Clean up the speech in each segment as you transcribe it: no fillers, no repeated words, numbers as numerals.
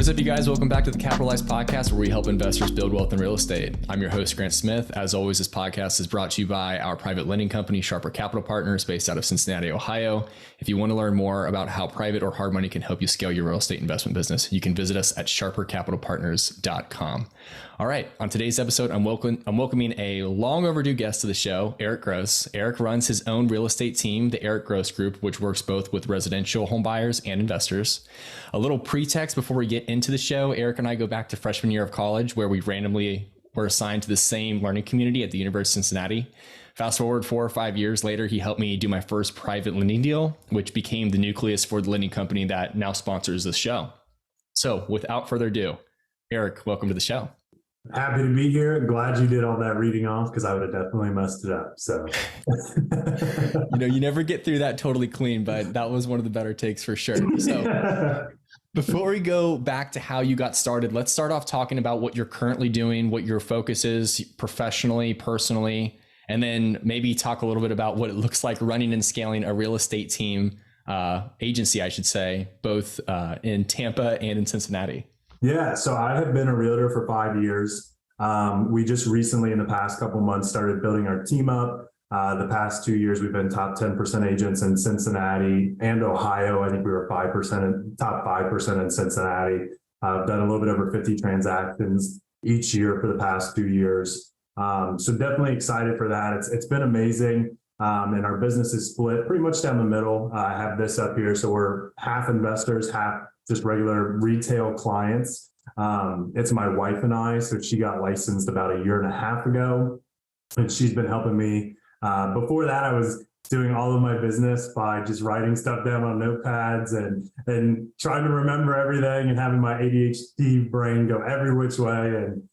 What's up, you guys? Welcome back to the Capitalize Podcast, where we help investors build wealth in real estate. I'm your host, Grant Smith. As always, this podcast is brought to you by our private lending company, Sharper Capital Partners, based out of Cincinnati, Ohio. If you want to learn more about how private or hard money can help you scale your real estate investment business, you can visit us at sharpercapitalpartners.com. All right, on today's episode, I'm welcoming a long overdue guest to the show, Eric Gross. Eric runs his own real estate team, the Eric Gross Group, which works both with residential home buyers and investors. A little pretext before we get into the show, Eric and I go back to freshman year of college, where we randomly were assigned to the same learning community at the University of Cincinnati. Fast forward 4 or 5 years later, he helped me do my first private lending deal, which became the nucleus for the lending company that now sponsors this show. So without further ado, Eric, welcome to the show. Happy to be here. Glad you did all that reading off, because I would have definitely messed it up. So, you never get through that totally clean, but that was one of the better takes for sure. So before we go back to how you got started, let's start off talking about what you're currently doing, what your focus is professionally, personally, and then maybe talk a little bit about what it looks like running and scaling a real estate team, agency, I should say, both in Tampa and in Cincinnati. Yeah, so I have been a realtor for 5 years. We just recently, in the past couple months, started building our team up. The past 2 years, we've been top 10% agents in Cincinnati and Ohio. I think we were top 5% in Cincinnati. I've done a little bit over 50 transactions each year for the past 2 years. So definitely excited for that. It's been amazing. And our business is split pretty much down the middle. I have this up here. So we're half investors, half just regular retail clients. It's my wife and I. So she got licensed about 1.5 years ago, and she's been helping me. Before that, I was doing all of my business by just writing stuff down on notepads and trying to remember everything and having my ADHD brain go every which way. And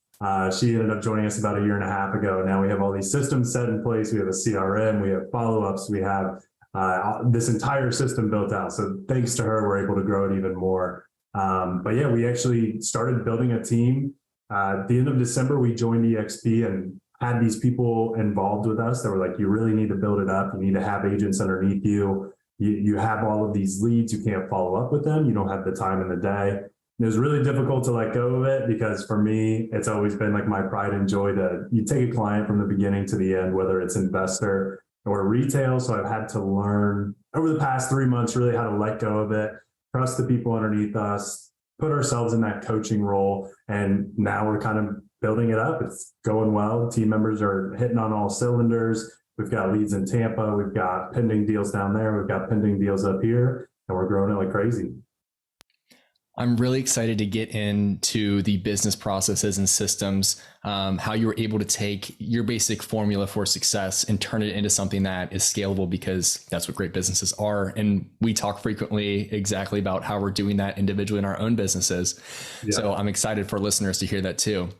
she ended up joining us about 1.5 years ago. Now we have all these systems set in place. We have a CRM, we have follow-ups, we have this entire system built out. So thanks to her, we're able to grow it even more. But yeah, we actually started building a team. At the end of December, we joined EXP and had these people involved with us that were like, you really need to build it up. You need to have agents underneath you. You have all of these leads. You can't follow up with them. You don't have the time in the day. It was really difficult to let go of it, because for me, it's always been like my pride and joy you take a client from the beginning to the end, whether it's investor or retail. So I've had to learn over the past 3 months really how to let go of it, trust the people underneath us, put ourselves in that coaching role. And now we're kind of building it up. It's going well. Team members are hitting on all cylinders. We've got leads in Tampa. We've got pending deals down there. We've got pending deals up here, and we're growing it like crazy. I'm really excited to get into the business processes and systems, how you were able to take your basic formula for success and turn it into something that is scalable, because that's what great businesses are. And we talk frequently exactly about how we're doing that individually in our own businesses. Yeah. So I'm excited for listeners to hear that too.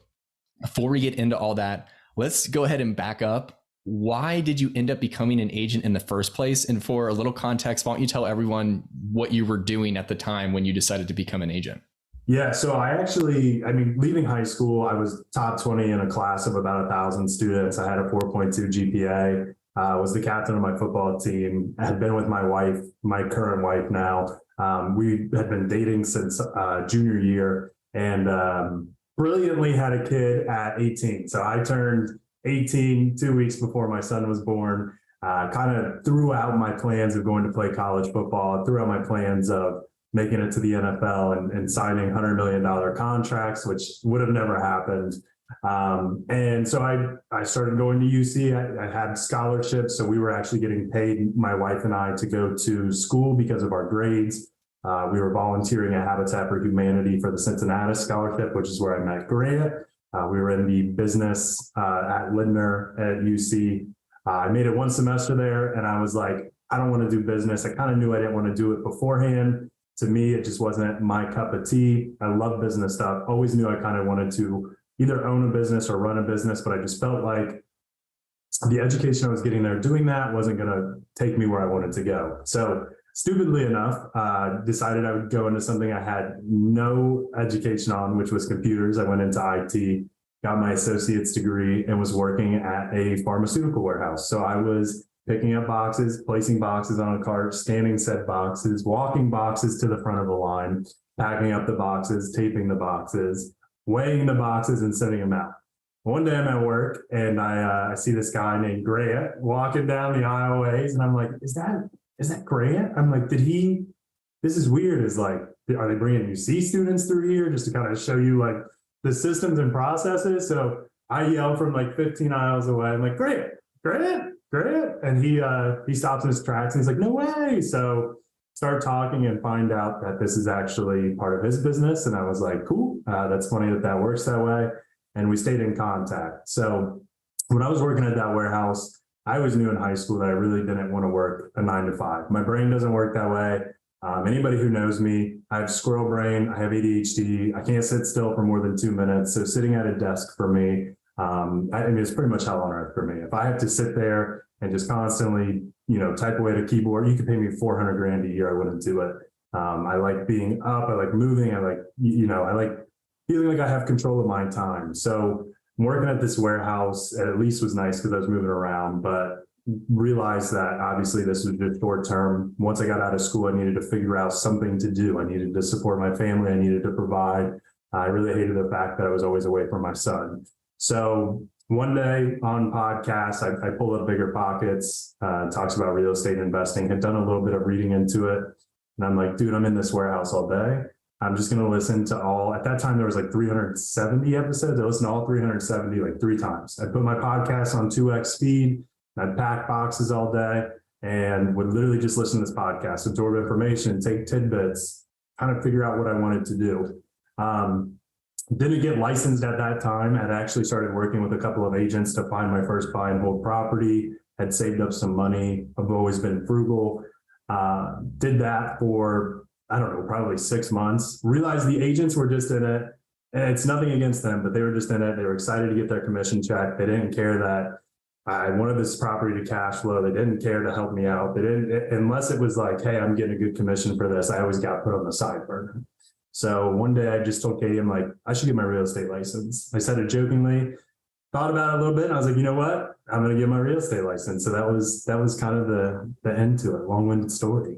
Before we get into all that, let's go ahead and back up. Why did you end up becoming an agent in the first place? And for a little context, why don't you tell everyone what you were doing at the time when you decided to become an agent? Yeah, so leaving high school, I was top 20 in a class of about 1,000 students. I had a 4.2 GPA, was the captain of my football team. I had been with my wife, my current wife now. We had been dating since junior year, and brilliantly had a kid at 18. So I turned 18 2 weeks before my son was born. Kind of threw out my plans of going to play college football, threw out my plans of making it to the NFL and signing $100 million contracts, which would have never happened. And so I started going to UC. I had scholarships, so we were actually getting paid, my wife and I, to go to school because of our grades. We were volunteering at Habitat for Humanity for the Cincinnati scholarship, which is where I met Grant. We were in the business at Lindner at UC. I made it one semester there, and I was like, I don't want to do business. I kind of knew I didn't want to do it beforehand. To me, it just wasn't my cup of tea. I love business stuff. Always knew I kind of wanted to either own a business or run a business, but I just felt like the education I was getting there doing that wasn't going to take me where I wanted to go. So stupidly enough, decided I would go into something I had no education on, which was computers. I went into IT, got my associate's degree, and was working at a pharmaceutical warehouse. So I was picking up boxes, placing boxes on a cart, scanning said boxes, walking boxes to the front of the line. packing up the boxes, taping the boxes, weighing the boxes, and sending them out. One day I'm at work and I see this guy named Grant walking down the aisleways, and I'm like, is that Grant? I'm like, this is weird. Is like, are they bringing UC students through here just to kind of show you like the systems and processes? So I yell from like 15 aisles away. I'm like, Grant, Grant, Grant. And he stops in his tracks and he's like, no way. So start talking and find out that this is actually part of his business. And I was like, cool. That's funny that works that way. And we stayed in contact. So when I was working at that warehouse, I was new in high school that I really didn't want to work a 9 to 5. My brain doesn't work that way. Anybody who knows me, I have squirrel brain, I have ADHD, I can't sit still for more than 2 minutes. So sitting at a desk for me, I mean, it's pretty much hell on earth for me. If I have to sit there and just constantly, type away at a keyboard, you could pay me 400 grand a year, I wouldn't do it. I like being up, I like moving, I like, I like feeling like I have control of my time. So working at this warehouse at least was nice because I was moving around, but realized that obviously this was just short term. Once I got out of school, I needed to figure out something to do. I needed to support my family. I needed to provide. I really hated the fact that I was always away from my son. So one day on podcasts, I pulled up Bigger Pockets, talks about real estate investing, had done a little bit of reading into it. And I'm like, dude, I'm in this warehouse all day. I'm just going to listen to at that time, there was like 370 episodes. I listened to all 370 like 3 times. I put my podcast on 2x speed. I'd pack boxes all day and would literally just listen to this podcast, absorb information, take tidbits, kind of figure out what I wanted to do. Didn't get licensed at that time. I'd actually started working with a couple of agents to find my first buy and hold property, had saved up some money. I've always been frugal. Did that for, I don't know, probably 6 months. Realized the agents were just in it. And it's nothing against them, but they were just in it. They were excited to get their commission check. They didn't care that I wanted this property to cash flow. They didn't care to help me out. They didn't, unless it was like, hey, I'm getting a good commission for this. I always got put on the side burner. So one day I just told Katie, I'm like, I should get my real estate license. I said it jokingly, thought about it a little bit. And I was like, you know what? I'm going to get my real estate license. So that was kind of the end to it. Long-winded story.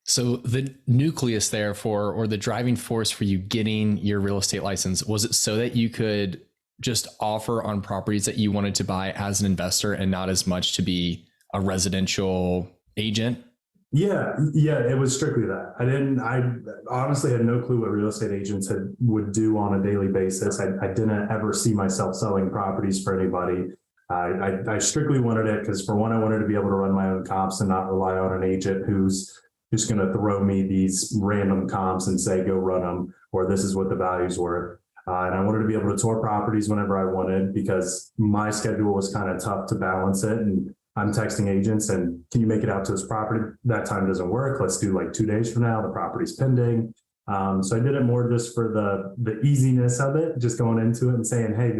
So the nucleus there or the driving force for you getting your real estate license, was it so that you could just offer on properties that you wanted to buy as an investor and not as much to be a residential agent? Yeah, it was strictly that. I honestly had no clue what real estate agents would do on a daily basis. I didn't ever see myself selling properties for anybody. I strictly wanted it because, for one, I wanted to be able to run my own comps and not rely on an agent who's just going to throw me these random comps and say, go run them, or this is what the value's worth. And I wanted to be able to tour properties whenever I wanted, because my schedule was kind of tough to balance it. And I'm texting agents and, can you make it out to this property? That time doesn't work. Let's do like 2 days from now. The property's pending. So I did it more just for the easiness of it, just going into it and saying, hey,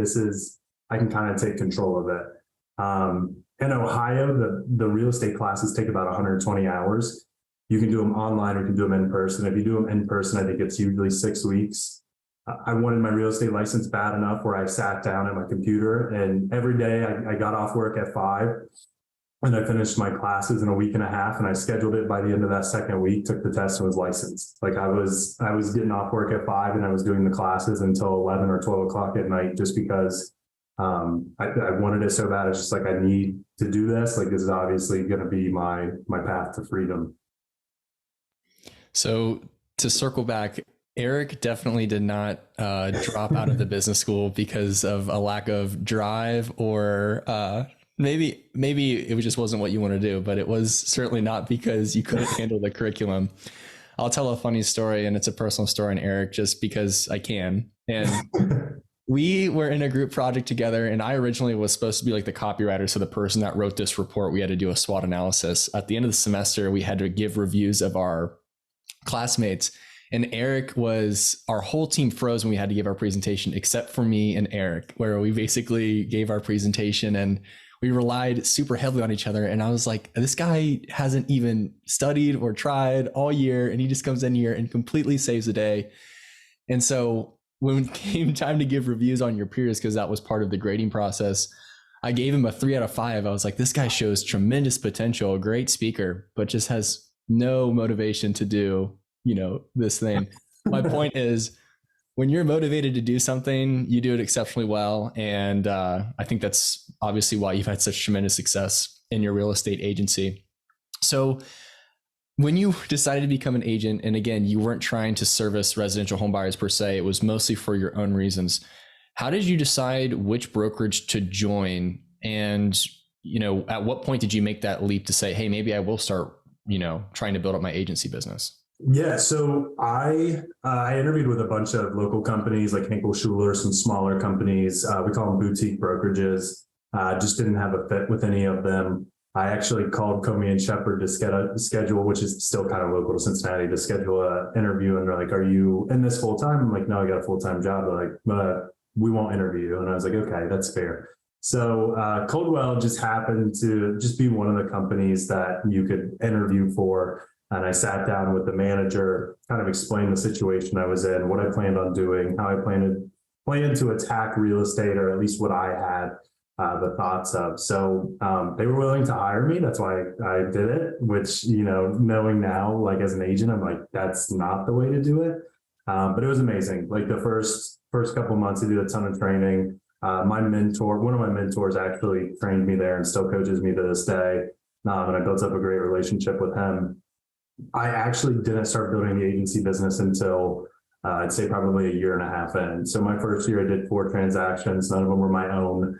I can kind of take control of it. In Ohio, the real estate classes take about 120 hours. You can do them online or you can do them in person. If you do them in person, I think it's usually 6 weeks. I wanted my real estate license bad enough where I sat down at my computer, and every day I got off work at 5 and I finished my classes in a week and a half, and I scheduled it by the end of that second week, took the test and was licensed. Like I was getting off work at 5 and I was doing the classes until 11 or 12 o'clock at night, just because I wanted it so bad. It's just like, I need to do this. Like, this is obviously going to be my path to freedom. So to circle back, Eric definitely did not drop out of the business school because of a lack of drive, or maybe it just wasn't what you want to do, but it was certainly not because you couldn't handle the curriculum. I'll tell a funny story, and it's a personal story on Eric just because I can. And we were in a group project together, and I originally was supposed to be like the copywriter. So the person that wrote this report, we had to do a SWOT analysis. At the end of the semester, we had to give reviews of our classmates. And Eric our whole team froze when we had to give our presentation, except for me and Eric, where we basically gave our presentation and we relied super heavily on each other. And I was like, this guy hasn't even studied or tried all year, and he just comes in here and completely saves the day. And so when it came time to give reviews on your peers, because that was part of the grading process, I gave him a 3 out of 5. I was like, this guy shows tremendous potential, a great speaker, but just has no motivation to do this thing. My point is, when you're motivated to do something, you do it exceptionally well. And I think that's obviously why you've had such tremendous success in your real estate agency. So when you decided to become an agent, and again, you weren't trying to service residential home buyers per se, it was mostly for your own reasons. How did you decide which brokerage to join? And, at what point did you make that leap to say, hey, maybe I will start, trying to build up my agency business? Yeah, so I interviewed with a bunch of local companies like Henkel Schuler, some smaller companies. We call them boutique brokerages. Just didn't have a fit with any of them. I actually called Comey and Shepherd to schedule, which is still kind of local to Cincinnati, to schedule an interview. And they're like, "Are you in this full time?" I'm like, "No, I got a full time job." They're like, "But we won't interview you." And I was like, "Okay, that's fair." So Coldwell just happened to just be one of the companies that you could interview for. And I sat down with the manager, kind of explained the situation I was in, what I planned on doing, how I planned to attack real estate, or at least what I had the thoughts of. So they were willing to hire me. That's why I did it, which, knowing now, like as an agent, I'm like, that's not the way to do it. But it was amazing. Like the first couple of months, I did a ton of training. One of my mentors actually trained me there and still coaches me to this day. And I built up a great relationship with him. I actually didn't start building the agency business until I'd say probably a year and a half in. So my first year, I did 4 transactions. None of them were my own.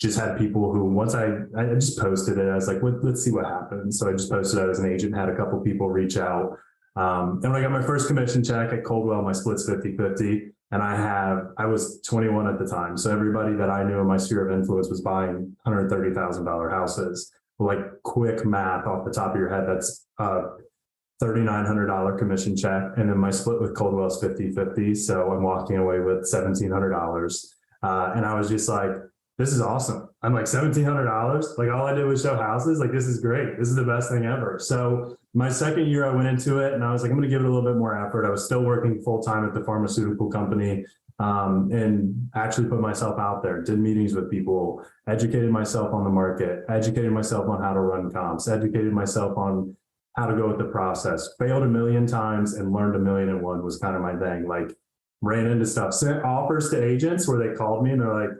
Just had people who, once I just posted it, I was like, let's see what happens. So I just posted it as an agent, had a couple people reach out. And when I got my first commission check at Coldwell, my split's 50-50. And I was 21 at the time. So everybody that I knew in my sphere of influence was buying $130,000 houses. Like quick math off the top of your head, that's $3,900 commission check. And then my split with Coldwell is 50-50. So I'm walking away with $1,700. And I was just like, this is awesome. I'm like, $1,700. Like all I did was show houses. Like, this is great. This is the best thing ever. So my second year I went into it and I was like, I'm going to give it a little bit more effort. I was still working full time at the pharmaceutical company. And actually put myself out there, did meetings with people, educated myself on the market, educated myself on how to run comps, educated myself on how to go with the process, failed a million times and learned 1,000,001 was kind of my thing. Like ran into stuff, sent offers to agents where they called me and they're like,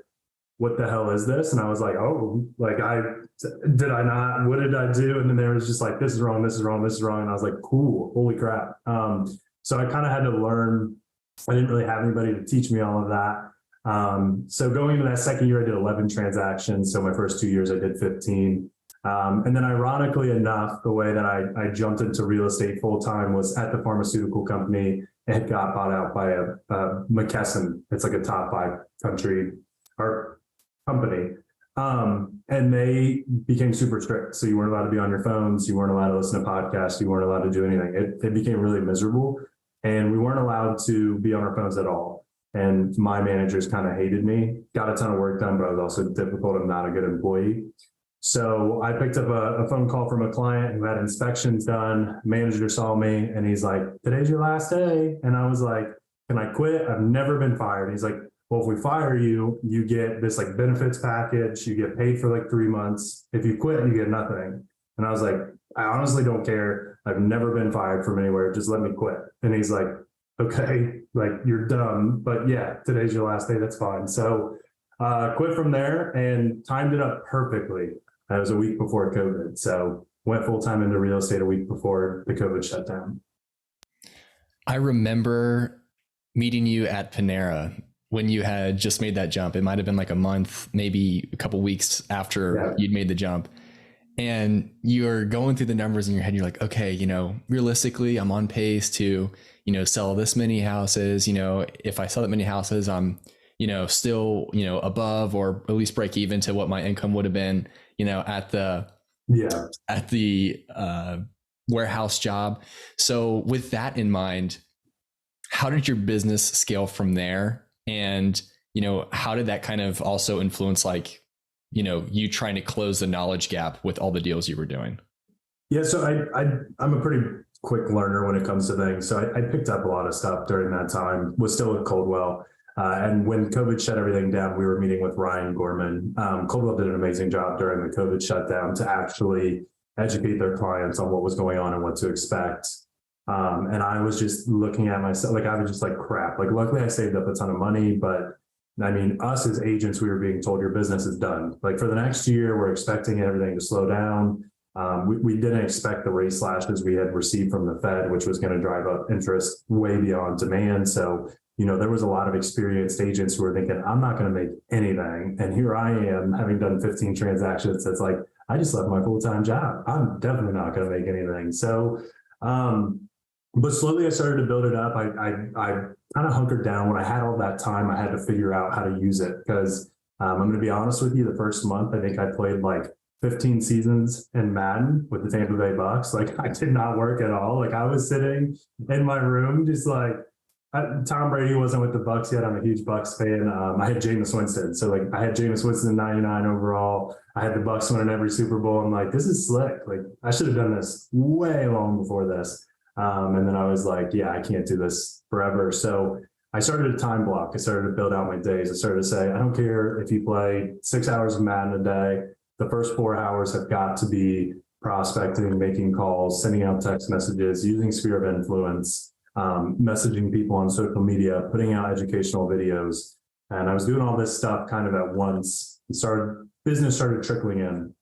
what the hell is this? And I was like, oh, like what did I do? And then there was just like, this is wrong, this is wrong, this is wrong. And I was like, cool, holy crap. So I kind of had to learn. I didn't really have anybody to teach me all of that. So going into that second year, I did 11 transactions. So my first 2 years, I did 15. And then ironically enough, the way that I jumped into real estate full time was at the pharmaceutical company. It got bought out by a McKesson. It's like a top 5 country or company. And they became super strict. So you weren't allowed to be on your phones. You weren't allowed to listen to podcasts. You weren't allowed to do anything. It became really miserable. And we weren't allowed to be on our phones at all. And my managers kind of hated me, got a ton of work done, but I was also difficult and not a good employee. So I picked up a phone call from a client who had inspections done. Manager saw me and he's like, today's your last day. And I was like, can I quit? I've never been fired. He's like, well, if we fire you, you get this like benefits package. You get paid for like 3 months. If you quit, you get nothing. And I was like, I honestly don't care. I've never been fired from anywhere. Just let me quit. And he's like, okay, like you're done. But yeah, today's your last day. That's fine. So quit from there and timed it up perfectly. That was a week before COVID. So went full time into real estate a week before the COVID shutdown. I remember meeting you at Panera when you had just made that jump. It might have been like a month, maybe a couple weeks after you'd made the jump. And you're going through the numbers in your head. You're like, okay, realistically, I'm on pace to, sell this many houses. If I sell that many houses, I'm, still, above or at least break even to what my income would have been, at the warehouse job. So with that in mind, how did your business scale from there? And, how did that kind of also influence you trying to close the knowledge gap with all the deals you were doing? Yeah. So I'm a pretty quick learner when it comes to things. So I picked up a lot of stuff during that time, was still with Coldwell. And when COVID shut everything down, we were meeting with Ryan Gorman. Coldwell did an amazing job during the COVID shutdown to actually educate their clients on what was going on and what to expect. And I was just looking at myself, like I was just like, crap. Like, luckily I saved up a ton of money, but I mean, us as agents, we were being told your business is done. Like for the next year, we're expecting everything to slow down. We didn't expect the rate slashes we had received from the Fed, which was going to drive up interest way beyond demand. So, there was a lot of experienced agents who were thinking, I'm not going to make anything. And here I am having done 15 transactions. It's like, I just left my full-time job. I'm definitely not going to make anything. So, but slowly I started to build it up. I kind of hunkered down. When I had all that time, I had to figure out how to use it because I'm going to be honest with you, the first month, I think I played like 15 seasons in Madden with the Tampa Bay Bucks. Like I did not work at all. Like I was sitting in my room, just like Tom Brady wasn't with the Bucks yet. I'm a huge Bucks fan. I had Jameis Winston. So like I had Jameis Winston 99 overall. I had the Bucks winning every Super Bowl. I'm like, this is slick. Like I should have done this way long before this. And then I was like, yeah, I can't do this forever. So I started a time block. I started to build out my days. I started to say, I don't care if you play 6 hours of Madden a day. The first 4 hours have got to be prospecting, making calls, sending out text messages, using sphere of influence, messaging people on social media, putting out educational videos. And I was doing all this stuff kind of at once. Business started trickling in.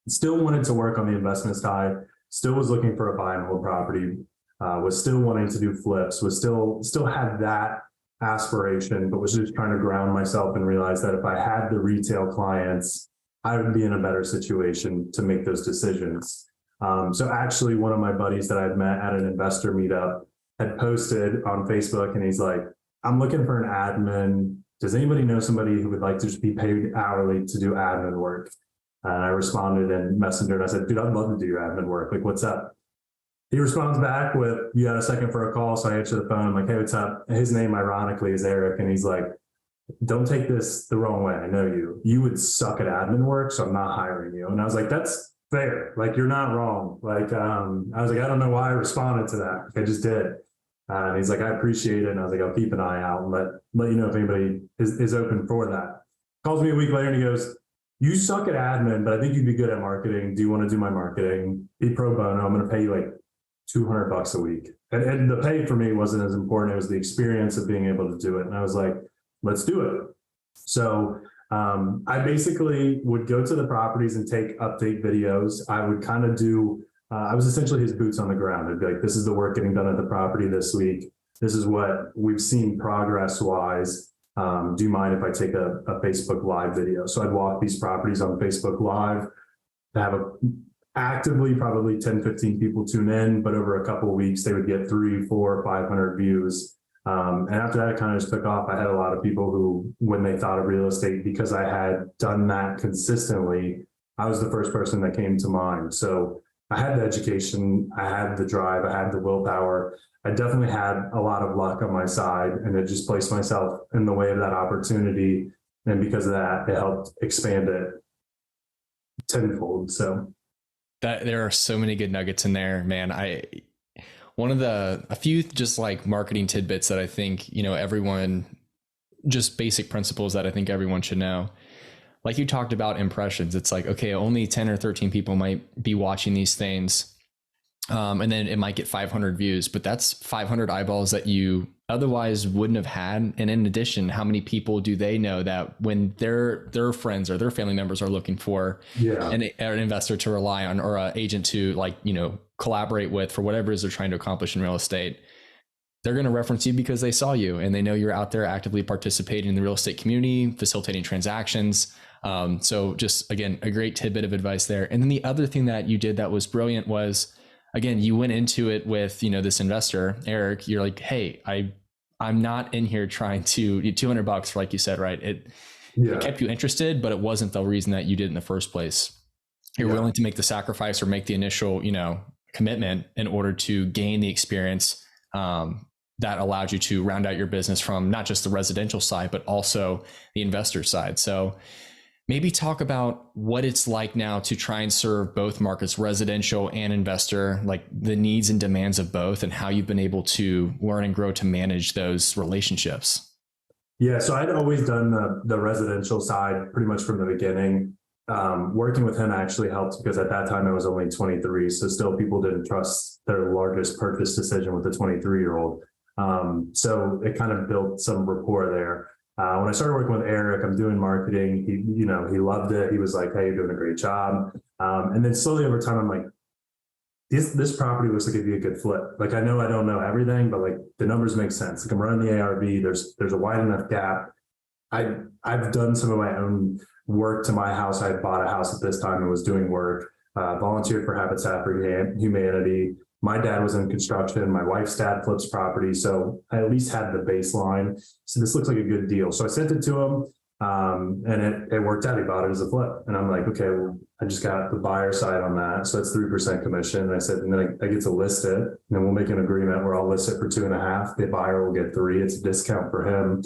Still wanted to work on the investment side, still was looking for a buy and hold property, was still wanting to do flips, was still had that aspiration, but was just trying to ground myself and realize that if I had the retail clients, I would be in a better situation to make those decisions. So actually one of my buddies that I'd met at an investor meetup had posted on Facebook and he's like, I'm looking for an admin. Does anybody know somebody who would like to just be paid hourly to do admin work? And I responded in Messenger and I said, dude, I'd love to do your admin work. Like, what's up? He responds back with, you got a second for a call? So I answer the phone. I'm like, hey, what's up? His name, ironically, is Eric. And he's like, don't take this the wrong way. I know you. You would suck at admin work, so I'm not hiring you. And I was like, that's fair. Like, you're not wrong. Like, I was like, I don't know why I responded to that. I just did. And he's like, I appreciate it. And I was like, I'll keep an eye out and let you know if anybody is open for that. Calls me a week later and he goes, you suck at admin, but I think you'd be good at marketing. Do you want to do my marketing? Be pro bono. I'm going to pay you like $200 a week. And the pay for me wasn't as important. It was the experience of being able to do it. And I was like, let's do it. So I basically would go to the properties and take update videos. I would kind of do, I was essentially his boots on the ground. I'd be like, this is the work getting done at the property this week. This is what we've seen progress wise. Do you mind if I take a Facebook Live video? So I'd walk these properties on Facebook Live, have actively probably 10, 15 people tune in, but over a couple of weeks, they would get 300, 400, 500 views. And after that, it kind of just took off. I had a lot of people who, when they thought of real estate, because I had done that consistently, I was the first person that came to mind. So I had the education, I had the drive, I had the willpower. I definitely had a lot of luck on my side, and it just placed myself in the way of that opportunity. And because of that, it helped expand it tenfold. So that there are so many good nuggets in there, man. A few just like marketing tidbits that I think, everyone, just basic principles that I think everyone should know. Like you talked about impressions. It's like, okay, only 10 or 13 people might be watching these things. And then it might get 500 views, but that's 500 eyeballs that you otherwise wouldn't have had. And in addition, how many people do they know that when their friends or their family members are looking for an investor to rely on or an agent to collaborate with for whatever it is they're trying to accomplish in real estate, they're going to reference you because they saw you and they know you're out there actively participating in the real estate community, facilitating transactions. So just, again, a great tidbit of advice there. And then the other thing that you did that was brilliant was, again, you went into it with, this investor, Eric. You're like, hey, I'm not in here trying to $200, like you said, right? It kept you interested, but it wasn't the reason that you did in the first place. You're willing to make the sacrifice or make the initial, commitment in order to gain the experience that allowed you to round out your business from not just the residential side, but also the investor side. So maybe talk about what it's like now to try and serve both markets, residential and investor, like the needs and demands of both, and how you've been able to learn and grow to manage those relationships. Yeah, so I'd always done the residential side pretty much from the beginning. Working with him actually helped because at that time I was only 23. So still people didn't trust their largest purchase decision with a 23-year-old. So it kind of built some rapport there. When I started working with Eric, I'm doing marketing. He loved it. He was like, "Hey, you're doing a great job." And then slowly over time, I'm like, this property looks like it'd be a good flip. Like I know I don't know everything, but like the numbers make sense. Like I'm running the ARV. There's a wide enough gap. I've done some of my own work to my house. I bought a house at this time and was doing work. Volunteered for Habitat for Humanity. My dad was in construction. My wife's dad flips property, so I at least had the baseline. So this looks like a good deal. So I sent it to him, and it worked out. He bought it as a flip, and I'm like, okay, well, I just got the buyer side on that, so it's 3% commission. And I said, and then I get to list it, and then we'll make an agreement where I'll list it for 2.5. The buyer will get 3. It's a discount for him.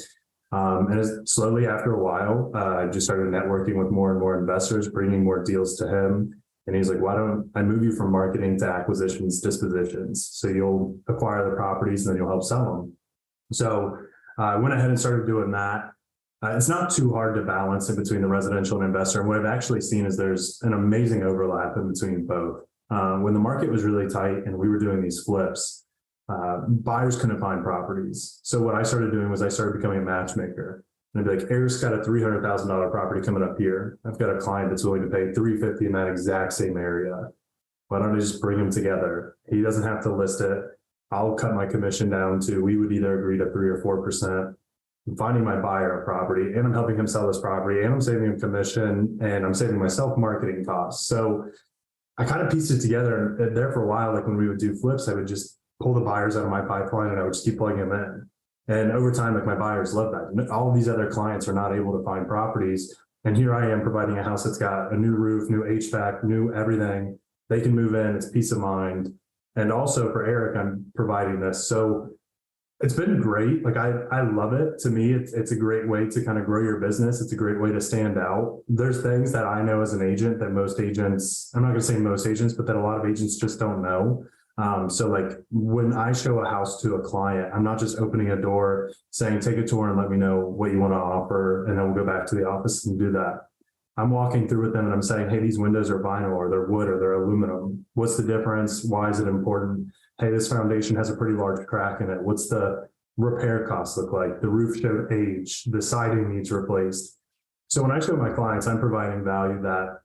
And slowly after a while, I just started networking with more and more investors, bringing more deals to him. And he's like, why don't I move you from marketing to acquisitions, dispositions? So you'll acquire the properties and then you'll help sell them. So I went ahead and started doing that. It's not too hard to balance in between the residential and investor. And what I've actually seen is there's an amazing overlap in between both. When the market was really tight and we were doing these flips, buyers couldn't find properties. So what I started doing was I started becoming a matchmaker. And I'd be like, Eric's got a $300,000 property coming up here. I've got a client that's willing to pay $350 in that exact same area. Why don't I just bring them together? He doesn't have to list it. I'll cut my commission down to, we would either agree to 3 or 4%. I'm finding my buyer a property and I'm helping him sell this property and I'm saving him commission and I'm saving myself marketing costs. So I kind of pieced it together, and there for a while, like when we would do flips, I would just pull the buyers out of my pipeline and I would just keep plugging them in. And over time, like my buyers love that. All of these other clients are not able to find properties. And here I am providing a house that's got a new roof, new HVAC, new everything. They can move in, it's peace of mind. And also for Eric, I'm providing this. So it's been great. Like I love it. To me, it's a great way to kind of grow your business. It's a great way to stand out. There's things that I know as an agent that most agents, I'm not going to say most agents, but that a lot of agents just don't know. So like when I show a house to a client, I'm not just opening a door saying, take a tour and let me know what you want to offer. And then we'll go back to the office and do that. I'm walking through with them and I'm saying, hey, these windows are vinyl or they're wood or they're aluminum. What's the difference? Why is it important? Hey, this foundation has a pretty large crack in it. What's the repair costs look like? The roof showed age, the siding needs replaced. So when I show my clients, I'm providing value that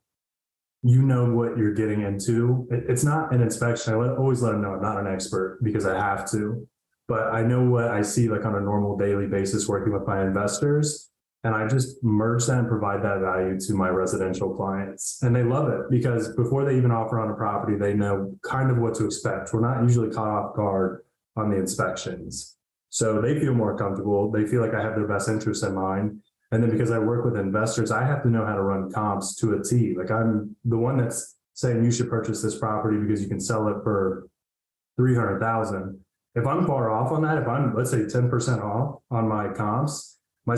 you know what you're getting into. It's not an inspection. I always let them know I'm not an expert because I have to, but I know what I see like on a normal daily basis working with my investors. And I just merge that and provide that value to my residential clients. And they love it because before they even offer on a property, they know kind of what to expect. We're not usually caught off guard on the inspections. So they feel more comfortable. They feel like I have their best interests in mind. And then because I work with investors, I have to know how to run comps to a T. Like I'm the one that's saying you should purchase this property because you can sell it for $300,000. If I'm far off on that, if I'm, let's say 10% off on my comps, my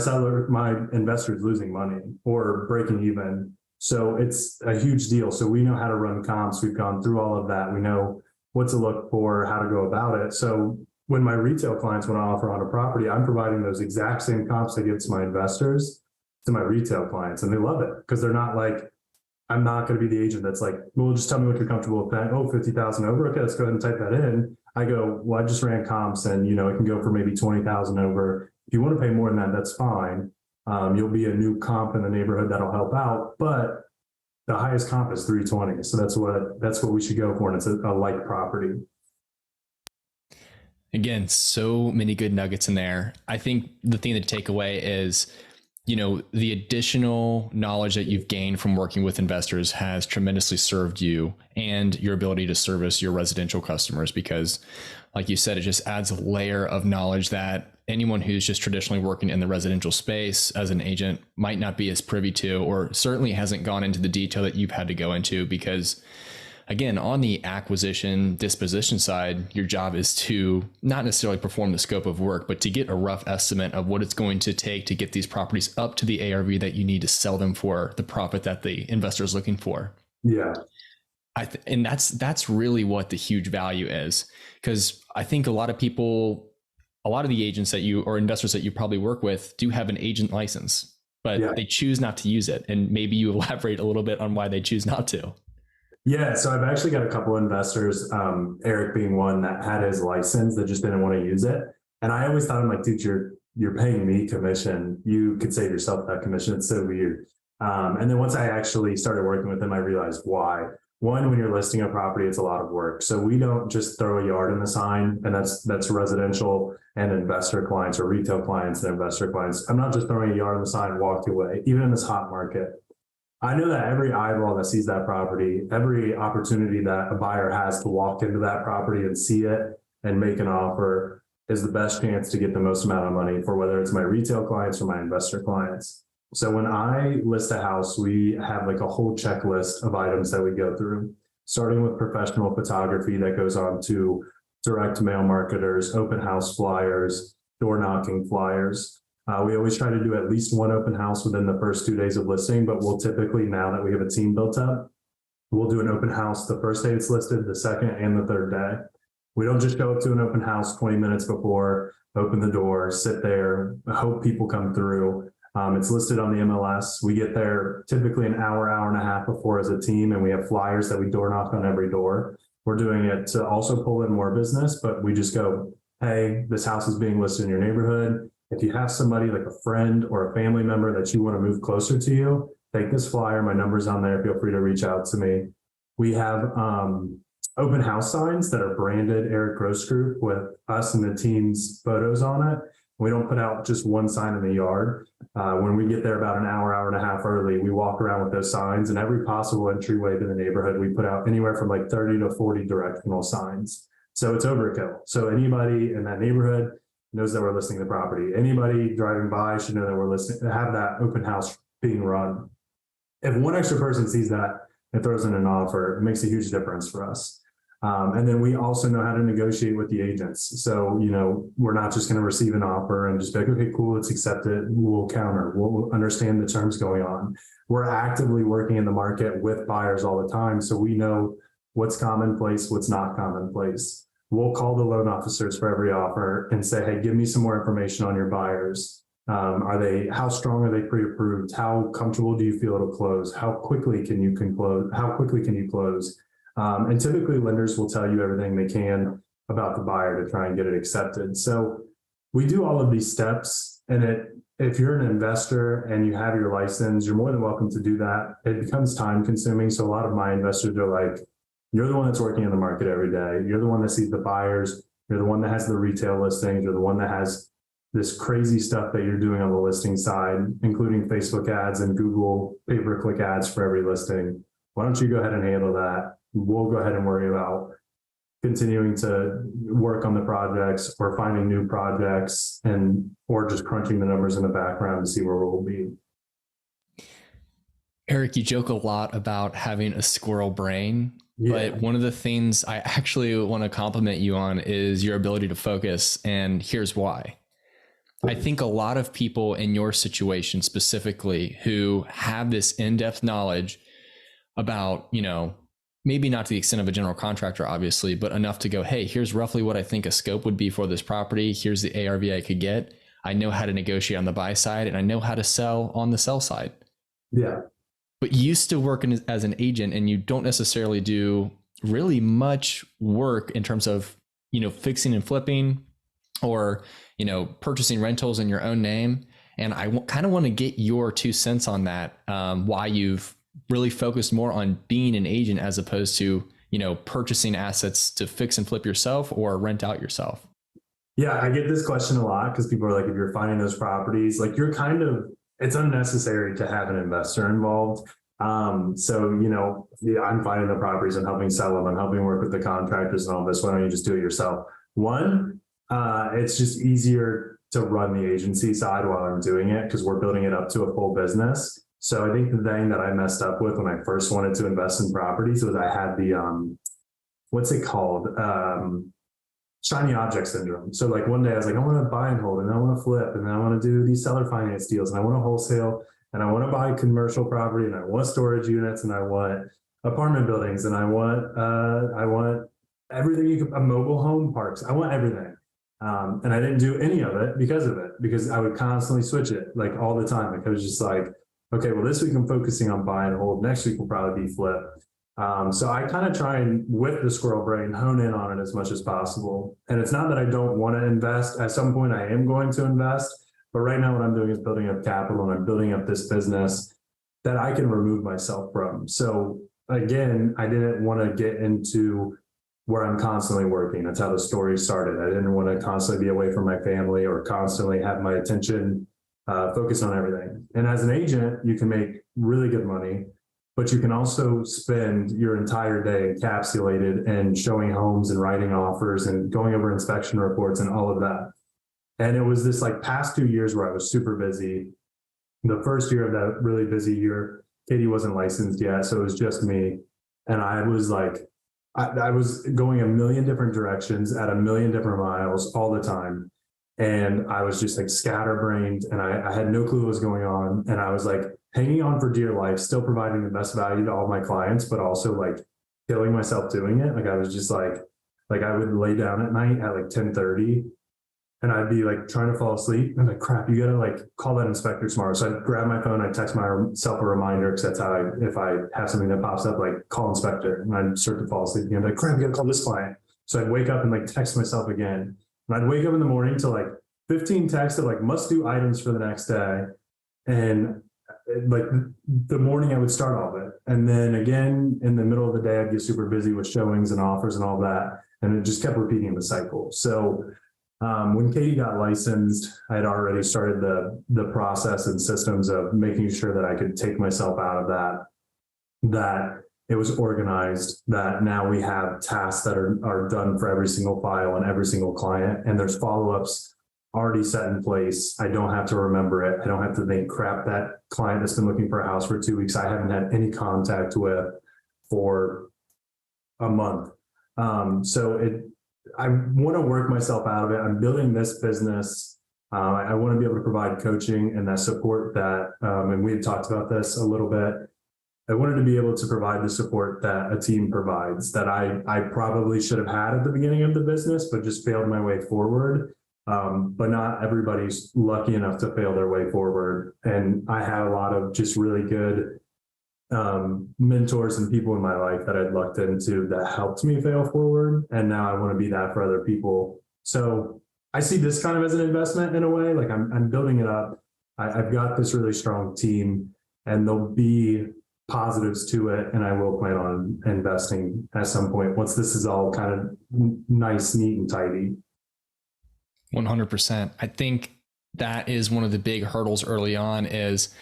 investor is losing money or breaking even. So it's a huge deal. So we know how to run comps. We've gone through all of that. We know what to look for, how to go about it. So when my retail clients want to offer on a property, I'm providing those exact same comps I give to my investors to my retail clients. And they love it because they're not like, I'm not going to be the agent that's like, well, just tell me what you're comfortable with paying. Oh, 50,000 over. Okay, let's go ahead and type that in. I go, well, I just ran comps and, it can go for maybe 20,000 over. If you want to pay more than that, that's fine. You'll be a new comp in the neighborhood that'll help out, but the highest comp is 320. So that's what we should go for. And it's a like property. Again, so many good nuggets in there. I think the thing to take away is, the additional knowledge that you've gained from working with investors has tremendously served you and your ability to service your residential customers, because like you said, it just adds a layer of knowledge that anyone who's just traditionally working in the residential space as an agent might not be as privy to, or certainly hasn't gone into the detail that you've had to go into. Because again, on the acquisition disposition side, your job is to not necessarily perform the scope of work, but to get a rough estimate of what it's going to take to get these properties up to the ARV that you need to sell them for the profit that the investor is looking for. Yeah. And that's really what the huge value is. Because I think a lot of the agents that you or investors that you probably work with do have an agent license, but Yeah. they choose not to use it. And maybe you elaborate a little bit on why they choose not to. Yeah, so I've actually got a couple of investors, Eric being one, that had his license that just didn't want to use it. And I always thought, I'm like, dude, you're paying me commission. You could save yourself that commission. It's so weird. And then once I actually started working with him, I realized why. One, when you're listing a property, it's a lot of work. So we don't just throw a yard in the sign, and that's residential and investor clients, or retail clients and investor clients. I'm not just throwing a yard in the sign, walk away, even in this hot market. I know that every eyeball that sees that property, every opportunity that a buyer has to walk into that property and see it and make an offer, is the best chance to get the most amount of money, for whether it's my retail clients or my investor clients. So when I list a house, we have like a whole checklist of items that we go through, starting with professional photography that goes on to direct mail marketers, open house flyers, door knocking flyers. We always try to do at least one open house within the first 2 days of listing, but we'll typically, now that we have a team built up, we'll do an open house the first day it's listed, the second and the third day. We don't just go up to an open house 20 minutes before, open the door, sit there, hope people come through. It's listed on the MLS. We get there typically an hour, hour and a half before as a team, and we have flyers that we door knock on every door. We're doing it to also pull in more business, but we just go, hey, this house is being listed in your neighborhood. If you have somebody like a friend or a family member that you want to move closer to you, take this flyer. My number's on there. Feel free to reach out to me. We have open house signs that are branded Eric Gross Group with us and the team's photos on it. We don't put out just one sign in the yard. When we get there about an hour, hour and a half early, we walk around with those signs, and every possible entryway to the neighborhood, we put out anywhere from like 30 to 40 directional signs. So it's overkill. So anybody in that neighborhood knows that we're listing the property. Anybody driving by should know that we're listing, have that open house being run. If one extra person sees that and throws in an offer, it makes a huge difference for us. And then we also know how to negotiate with the agents. So, we're not just going to receive an offer and just be like, okay, cool, let's accept it. We'll counter. We'll understand the terms going on. We're actively working in the market with buyers all the time. So we know what's commonplace, what's not commonplace. We'll call the loan officers for every offer and say, hey, give me some more information on your buyers. How strong are they pre-approved? How comfortable do you feel it'll close? How quickly can you close? How quickly can you close? And typically lenders will tell you everything they can about the buyer to try and get it accepted. So we do all of these steps, and if you're an investor and you have your license, you're more than welcome to do that. It becomes time consuming. So a lot of my investors are like, you're the one that's working in the market every day. You're the one that sees the buyers. You're the one that has the retail listings. You're the one that has this crazy stuff that you're doing on the listing side, including Facebook ads and Google pay-per-click ads for every listing. Why don't you go ahead and handle that? We'll go ahead and worry about continuing to work on the projects or finding new projects or just crunching the numbers in the background to see where we'll be. Eric, you joke a lot about having a squirrel brain, but one of the things I actually want to compliment you on is your ability to focus. And here's why. I think a lot of people in your situation specifically who have this in-depth knowledge about, maybe not to the extent of a general contractor, obviously, but enough to go, hey, here's roughly what I think a scope would be for this property. Here's the ARV I could get. I know how to negotiate on the buy side, and I know how to sell on the sell side. Yeah. But you still work as an agent, and you don't necessarily do really much work in terms of, fixing and flipping or, purchasing rentals in your own name. And I kind of want to get your 2 cents on that, why you've really focused more on being an agent as opposed to, purchasing assets to fix and flip yourself or rent out yourself. Yeah, I get this question a lot because people are like, if you're finding those properties, like it's unnecessary to have an investor involved. I'm finding the properties and helping sell them. I'm helping work with the contractors and all this. Why don't you just do it yourself? One, it's just easier to run the agency side while I'm doing it because we're building it up to a full business. So I think the thing that I messed up with when I first wanted to invest in properties was I had the, what's it called? Shiny object syndrome. So like one day I was like, I want to buy and hold, and I want to flip, and I want to do these seller finance deals, and I want to wholesale, and I want to buy commercial property, and I want storage units, and I want apartment buildings, and I want everything mobile home parks. I want everything. And I didn't do any of it because I would constantly switch it like all the time. Like I was just like, okay, well, this week I'm focusing on buy and hold. Next week will probably be flip. So I kind of try and, with the squirrel brain, hone in on it as much as possible. And it's not that I don't want to invest. At some point, I am going to invest. But right now, what I'm doing is building up capital, and I'm building up this business that I can remove myself from. So again, I didn't want to get into where I'm constantly working. That's how the story started. I didn't want to constantly be away from my family or constantly have my attention focused on everything. And as an agent, you can make really good money, but you can also spend your entire day encapsulated and showing homes and writing offers and going over inspection reports and all of that. And it was this like past 2 years where I was super busy. The first year of that really busy year, Katie wasn't licensed yet. So it was just me. And I was like, I was going a million different directions at a million different miles all the time. And I was just like scatterbrained, and I had no clue what was going on. And I was like hanging on for dear life, still providing the best value to all my clients, but also like killing myself doing it. Like I was just like I would lay down at night at like 10:30, and I'd be like trying to fall asleep. I'm like, crap, you gotta like call that inspector tomorrow. So I'd grab my phone, I'd text myself a reminder, because that's how if I have something that pops up, like call inspector, and I'd start to fall asleep again. Like, crap, you gotta call this client. So I'd wake up and like text myself again. And I'd wake up in the morning to like 15 texts of like must do items for the next day. And like the morning I would start all of it. And then again, in the middle of the day, I'd get super busy with showings and offers and all that. And it just kept repeating the cycle. So when Katie got licensed, I had already started the process and systems of making sure that I could take myself out of that it was organized, that now we have tasks that are done for every single file and every single client, and there's follow-ups already set in place. I don't have to remember it. I don't have to think, crap, that client that's been looking for a house for 2 weeks, I haven't had any contact with for a month. I want to work myself out of it. I'm building this business. I want to be able to provide coaching and that support that, and we had talked about this a little bit. I wanted to be able to provide the support that a team provides, that I probably should have had at the beginning of the business, but just failed my way forward. But not everybody's lucky enough to fail their way forward. And I had a lot of just really good mentors and people in my life that I'd lucked into that helped me fail forward. And now I want to be that for other people. So I see this kind of as an investment in a way. Like I'm building it up. I've got this really strong team, and there'll be positives to it. And I will plan on investing at some point once this is all kind of nice, neat, and tidy. 100%. I think that is one of the big hurdles early on. Is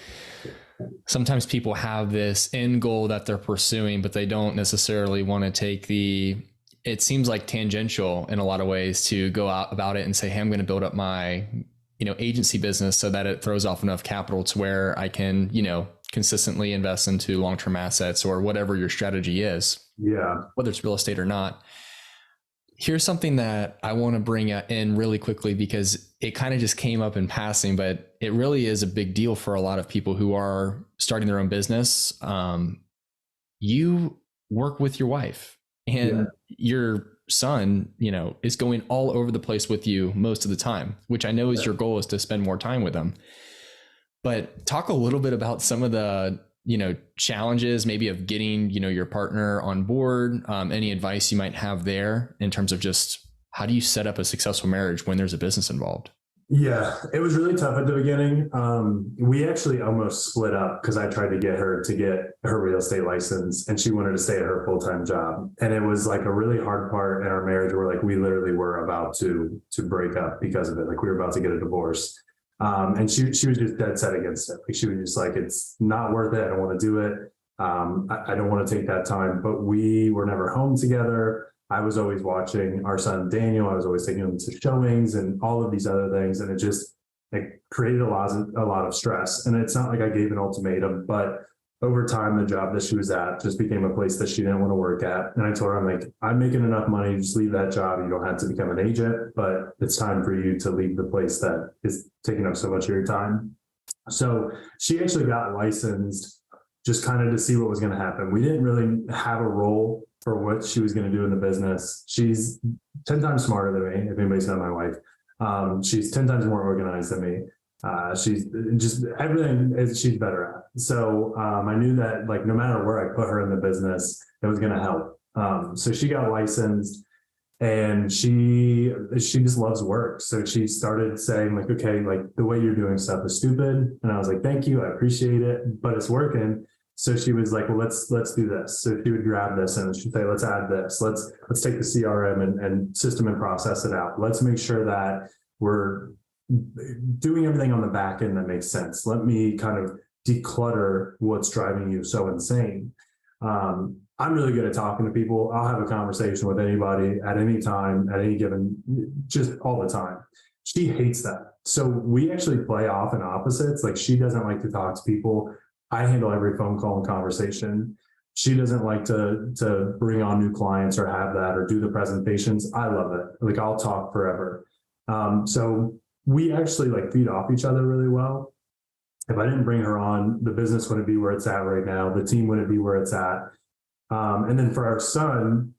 sometimes people have this end goal that they're pursuing, but they don't necessarily want to take it seems like tangential in a lot of ways to go out about it and say, hey, I'm going to build up my, agency business so that it throws off enough capital to where I can, consistently invest into long-term assets or whatever your strategy is. Yeah. Whether it's real estate or not. Here's something that I want to bring in really quickly, because it kind of just came up in passing, but it really is a big deal for a lot of people who are starting their own business. You work with your wife, and your son, is going all over the place with you most of the time, which I know is your goal, is to spend more time with them. But talk a little bit about some of the challenges maybe of getting, your partner on board, any advice you might have there in terms of just how do you set up a successful marriage when there's a business involved? Yeah, it was really tough at the beginning. We actually almost split up because I tried to get her real estate license, and she wanted to stay at her full-time job. And it was like a really hard part in our marriage where like we literally were about to break up because of it. Like we were about to get a divorce. And she was just dead set against it. Like she was just like, it's not worth it. I don't want to do it. I don't want to take that time, but we were never home together. I was always watching our son, Daniel. I was always taking him to showings and all of these other things. And it created a lot of stress. And it's not like I gave an ultimatum, but over time, the job that she was at just became a place that she didn't want to work at. And I told her, I'm making enough money, just leave that job. You don't have to become an agent, but it's time for you to leave the place that is taking up so much of your time. So she actually got licensed just kind of to see what was going to happen. We didn't really have a role for what she was going to do in the business. She's 10 times smarter than me. If anybody's known my wife, she's 10 times more organized than me. She's just everything she's better at. So I knew that like no matter where I put her in the business, it was going to help. So she got licensed, and she just loves work. So she started saying like, okay, like the way you're doing stuff is stupid. And I was like, thank you, I appreciate it, but it's working. So she was like, well, let's do this. So she would grab this and she'd say, let's add this. Let's take the CRM and system and process it out. Let's make sure that we're doing everything on the back end that makes sense. Let me kind of declutter what's driving you so insane. I'm really good at talking to people. I'll have a conversation with anybody at any time, at any given, just all the time. She hates that. So we actually play off in opposites. Like she doesn't like to talk to people. I handle every phone call and conversation. She doesn't like to bring on new clients or have that or do the presentations. I love it. Like I'll talk forever. So we actually like feed off each other really well. If I didn't bring her on, the business wouldn't be where it's at right now. The team wouldn't be where it's at. And then for our son,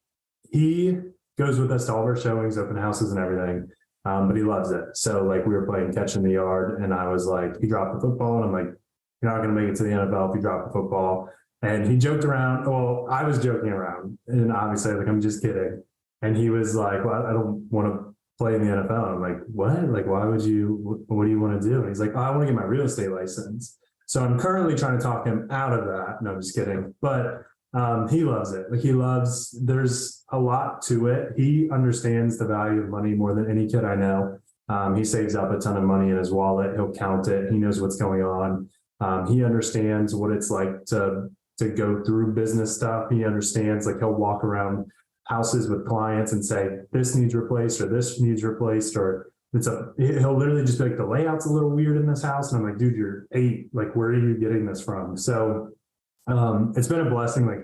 he goes with us to all of our showings, open houses and everything. But he loves it. So like we were playing catch in the yard and I was like, he dropped the football and I'm like, you're not going to make it to the NFL if you drop the football. And he joked around. Well, I was joking around and obviously like, I'm just kidding. And he was like, well, I don't want to play in the NFL. I'm like, what? Like, why would you, what do you want to do? And he's like, oh, I want to get my real estate license. So I'm currently trying to talk him out of that. No, I'm just kidding. But he loves it. Like there's a lot to it. He understands the value of money more than any kid I know. He saves up a ton of money in his wallet. He'll count it. He knows what's going on. He understands what it's like to go through business stuff. He understands, like he'll walk around houses with clients and say, this needs replaced or this needs replaced, or he'll literally just be like, the layout's a little weird in this house. And I'm like, dude, you're 8. Like, where are you getting this from? So it's been a blessing. Like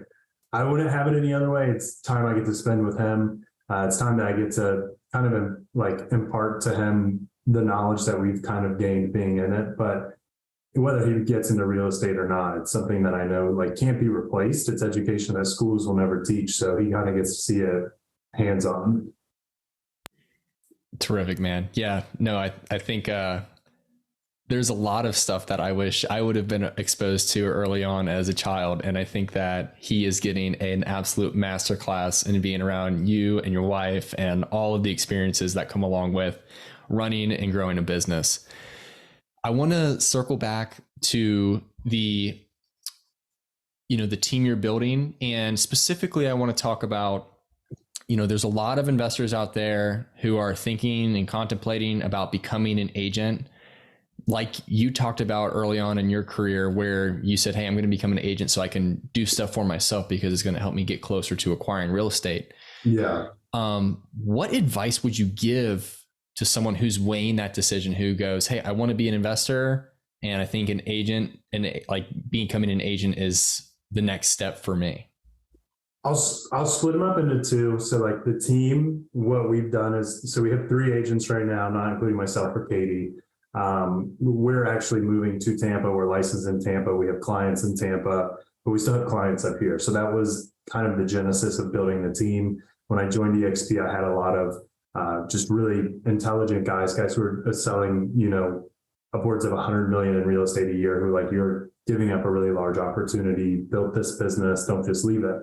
I wouldn't have it any other way. It's time I get to spend with him. It's time that I get to kind of like impart to him the knowledge that we've kind of gained being in it. But whether he gets into real estate or not, it's something that I know like can't be replaced. It's education that schools will never teach. So he kind of gets to see it hands-on. Terrific, man. Yeah, no, I think there's a lot of stuff that I wish I would have been exposed to early on as a child. And I think that he is getting an absolute masterclass in being around you and your wife and all of the experiences that come along with running and growing a business. I want to circle back to the team you're building. And specifically, I want to talk about, there's a lot of investors out there who are thinking and contemplating about becoming an agent. Like you talked about early on in your career where you said, hey, I'm going to become an agent so I can do stuff for myself because it's going to help me get closer to acquiring real estate. Yeah. What advice would you give to someone who's weighing that decision, who goes, hey, I want to be an investor and I think an agent and like becoming an agent is the next step for me? I'll split them up into 2. So like the team, what we've done is, so we have 3 agents right now, not including myself or Katie. We're actually moving to Tampa. We're licensed in Tampa. We have clients in Tampa, but we still have clients up here. So that was kind of the genesis of building the team. When I joined EXP, I had a lot of just really intelligent guys who are selling, upwards of 100 million in real estate a year, who like, you're giving up a really large opportunity, built this business, don't just leave it.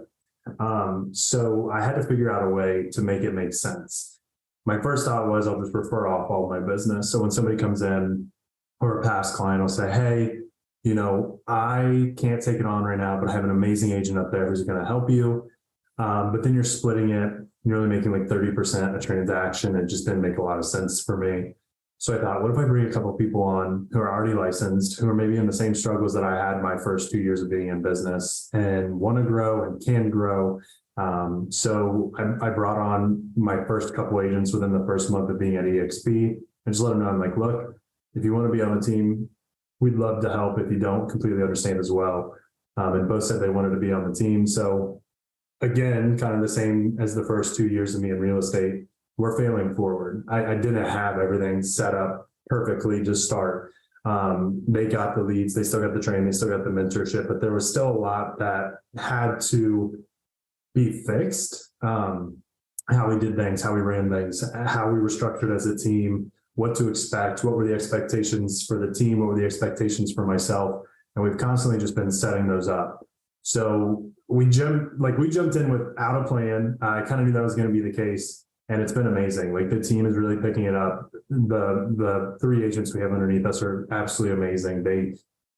So I had to figure out a way to make it make sense. My first thought was I'll just refer off all my business. So when somebody comes in or a past client will say, hey, I can't take it on right now, but I have an amazing agent up there who's going to help you. But then you're splitting it. You're only making like 30% a transaction. It just didn't make a lot of sense for me. So I thought, what if I bring a couple of people on who are already licensed, who are maybe in the same struggles that I had my first 2 years of being in business and want to grow and can grow. So I brought on my first couple agents within the first month of being at EXP and just let them know, I'm like, look, if you want to be on the team, we'd love to help. If you don't, completely understand as well. And both said they wanted to be on the team. So again, kind of the same as the first 2 years of me in real estate, we're failing forward. I didn't have everything set up perfectly to start. They got the leads, they still got the training, they still got the mentorship, but there was still a lot that had to be fixed. How we did things, how we ran things, how we were structured as a team, what to expect, what were the expectations for the team, what were the expectations for myself. And we've constantly just been setting those up. So we jumped in without a plan. I kind of knew that was going to be the case. And it's been amazing. Like the team is really picking it up. The 3 agents we have underneath us are absolutely amazing. They